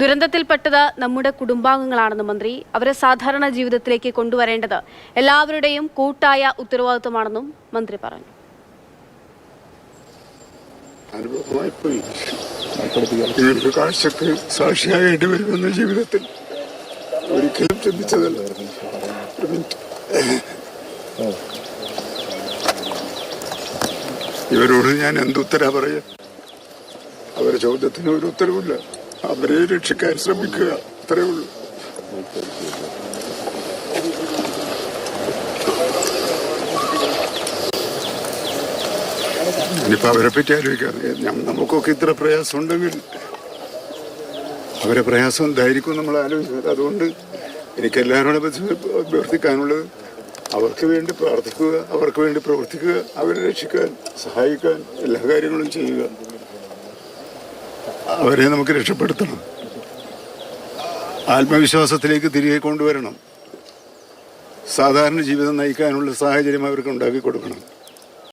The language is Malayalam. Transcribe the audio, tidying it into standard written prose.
ദുരന്തത്തിൽപ്പെട്ടത് നമ്മുടെ കുടുംബാംഗങ്ങളാണെന്ന് മന്ത്രി. അവരെ സാധാരണ ജീവിതത്തിലേക്ക് കൊണ്ടുവരേണ്ടത് എല്ലാവരുടെയും കൂട്ടായ ഉത്തരവാദിത്വമാണെന്നും മന്ത്രി പറഞ്ഞു. കാഴ്ചക്ക് സാക്ഷിയായിട്ട് വരുമെന്ന ജീവിതത്തിൽ ഒരിക്കലും ചിന്തിച്ചതല്ല. ഇവരോട് ഞാൻ എന്തുത്തരാ പറയാ? അവരുടെ ചോദ്യത്തിന് ഒരു ഉത്തരവില്ല. അവരെ രക്ഷിക്കാൻ ശ്രമിക്കുക, അത്രേ ഉള്ളൂ. ഇനിയിപ്പോൾ അവരെ പറ്റി ആലോചിക്കാതെ നമുക്കൊക്കെ ഇത്ര പ്രയാസം ഉണ്ടെങ്കിൽ അവരെ പ്രയാസം എന്തായിരിക്കും നമ്മൾ ആലോചിക്കുന്നത്. അതുകൊണ്ട് എനിക്ക് എല്ലാവരോടും അഭ്യർത്ഥിക്കാനുള്ളത് അവർക്ക് വേണ്ടി പ്രാർത്ഥിക്കുക, അവർക്ക് വേണ്ടി പ്രവർത്തിക്കുക, അവരെ രക്ഷിക്കാൻ സഹായിക്കാൻ എല്ലാ കാര്യങ്ങളും ചെയ്യുക. അവരെ നമുക്ക് രക്ഷപ്പെടുത്തണം, ആത്മവിശ്വാസത്തിലേക്ക് തിരികെ കൊണ്ടുവരണം, സാധാരണ ജീവിതം നയിക്കാനുള്ള സാഹചര്യം അവർക്ക് ഉണ്ടാക്കി കൊടുക്കണം.